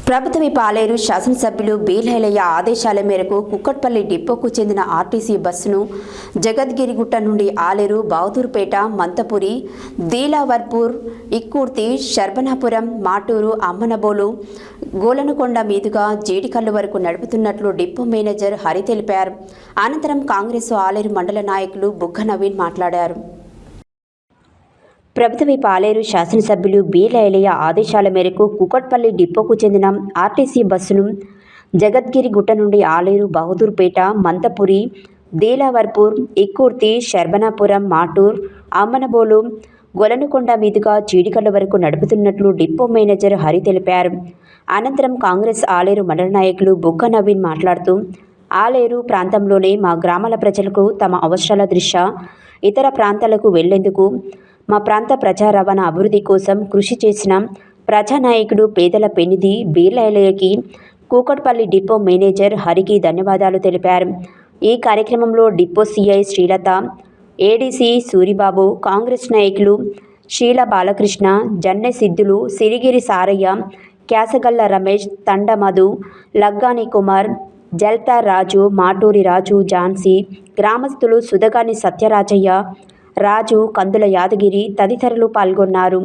ప్రభుత్వ పాలేరు శాసనసభ్యులు బి లైలయ్య ఆదేశాల మేరకు కుక్కట్పల్లి డిపోకు చెందిన ఆర్టీసీ బస్సును జగద్గిరిగుట్ట నుండి ఆలేరు, బహదూర్పేట, మంతపురి, దీలావర్పూర్, ఇక్కూర్తి, శర్బనాపురం, మాటూరు, అమ్మనబోలు, గోలనుకొండ మీదుగా జీడికల్లు వరకు నడుపుతున్నట్లు డిపో మేనేజర్ హరి తెలిపారు. అనంతరం కాంగ్రెస్ ఆలేరు మండల నాయకులు బుగ్గ నవీన్ మాట్లాడారు. ప్రభుత్వ పాలేరు శాసనసభ్యులు బి లైలయ్య ఆదేశాల మేరకు కుక్కట్పల్లి డిపోకు చెందిన ఆర్టీసీ బస్సును జగద్గిరిగుట్ట నుండి ఆలేరు, బహదూర్పేట, మంతపురి, దీలావర్పూర్, ఇక్కూర్తి, శర్బనాపురం, మాటూర్, అమ్మనబోలు, గొలనుకొండ మీదుగా జీడికల్లు వరకు నడుపుతున్నట్లు డిపో మేనేజర్ హరి తెలిపారు. అనంతరం కాంగ్రెస్ ఆలేరు మండల నాయకులు బుగ్గ నవీన్ మాట్లాడుతూ, ఆలేరు ప్రాంతంలోనే మా గ్రామాల ప్రజలకు తమ అవసరాల దృష్ట్యా ఇతర ప్రాంతాలకు వెళ్లేందుకు మా ప్రాంత ప్రజా రవాణా అభివృద్ధి కోసం కృషి చేసిన ప్రజానాయకుడు పేదల పెన్నిధి బి లైలయ్యకి కూకట్పల్లి డిపో మేనేజర్ హరికి ధన్యవాదాలు తెలిపారు. ఈ కార్యక్రమంలో depot CI Srilatha, ADC Suribabu, Congress నాయకులు శీల బాలకృష్ణ, జన్నె సిద్ధులు, సిరిగిరి సారయ్య, క్యాసగల్ల రమేష్, తండ మధు, లగ్గాని కుమార్, జల్తా రాజు, మాటూరి రాజు, ఝాన్సీ, గ్రామస్తులు సుధగాని సత్యరాజయ్య, రాజు, కందుల యాదగిరి తదితరులు పాల్గొన్నారు.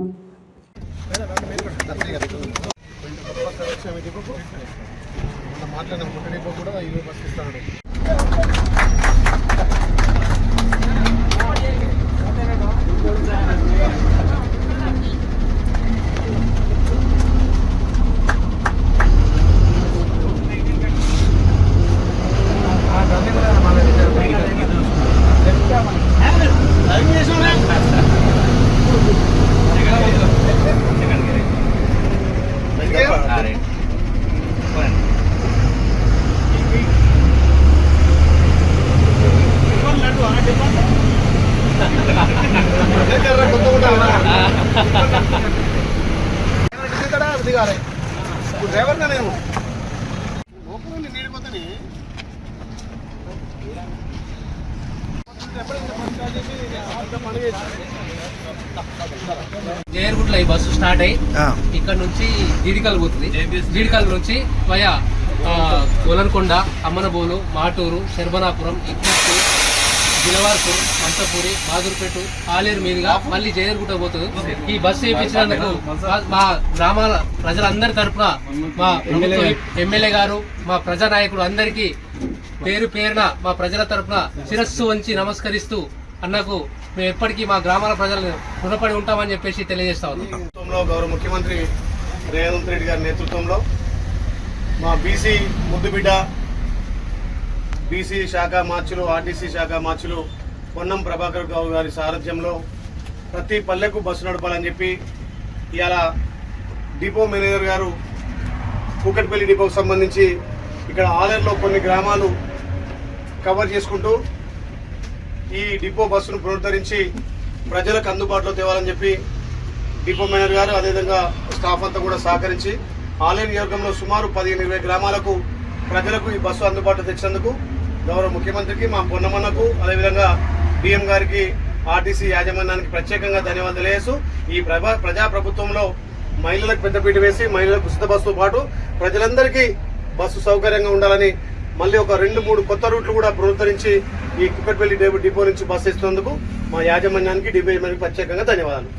జయర్గుట్ల ఈ బస్సు స్టార్ట్ అయ్యి ఇక్కడ నుంచి జీడికల్ పోతుంది. జీడికల్ నుంచి వయా గోలన్కొండ, అమ్మనబోలు, మాటూరు, శర్బనాపురం, ఇక్కూర్తి, దిలవార్పూర్, మంతపూరి, బహదూర్పేట, ఆలేరు మీదుగా మళ్ళీ జయర్గుట్ట పోతుంది. ఈ బస్సు వేయించినందుకు మా గ్రామాల ప్రజలందరి తరఫున మా ఎమ్మెల్యే గారు, మా ప్రజానాయకుడు అందరికీ పేరు పేరున మా ప్రజల తరఫున శిరస్సు వంచి నమస్కరిస్తూ అన్నకు మేము ఎప్పటికీ మా గ్రామాల ప్రజలను రుణపడి ఉంటామని చెప్పేసి తెలియజేస్తా ఉన్నాం. గౌరవ ముఖ్యమంత్రి రేవంత్ రెడ్డి గారి నేతృత్వంలో మా బీసీ ముద్దుబిడ్డ, బీసీ శాఖ మార్చులు, ఆర్టీసీ శాఖ మార్చులు పొన్నం ప్రభాకర్ గౌడ్ గారి సారథ్యంలో ప్రతి పల్లెకు బస్సు నడపాలని చెప్పి ఇవాళ డిపో మేనేజర్ గారు కూకట్పల్లి డిపోకు సంబంధించి ఇక్కడ ఆలేరులో కొన్ని గ్రామాలు కవర్ చేసుకుంటూ ఈ డిపో బస్సును పునరుద్ధరించి ప్రజలకు అందుబాటులో తేవాలని చెప్పి డిపో మేనేజర్ గారు అదేవిధంగా స్టాఫ్ అంతా కూడా సహకరించి ఆలేరు నియోజకవర్గంలో సుమారు 15-20 గ్రామాలకు ప్రజలకు ఈ బస్సు అందుబాటులో తెచ్చినందుకు గౌరవ ముఖ్యమంత్రికి, మా పొన్నమన్నకు, అదేవిధంగా డిఎం గారికి, ఆర్టీసీ యాజమాన్యానికి ప్రత్యేకంగా ధన్యవాదాలు తెలియజేస్తూ ఈ ప్రజాప్రభుత్వంలో మహిళలకు పెద్దపీట వేసి మహిళలకు ఉచిత బస్సుతో పాటు ప్రజలందరికీ బస్సు సౌకర్యంగా ఉండాలని మళ్ళీ ఒక 2-3 కొత్త రూట్లు కూడా పునరుద్ధరించి ఈ కుక్కట్పల్లి డిపో నుంచి బస్సు ఇస్తున్నందుకు మా యాజమాన్యానికి, డిపో ప్రత్యేకంగా ధన్యవాదాలు.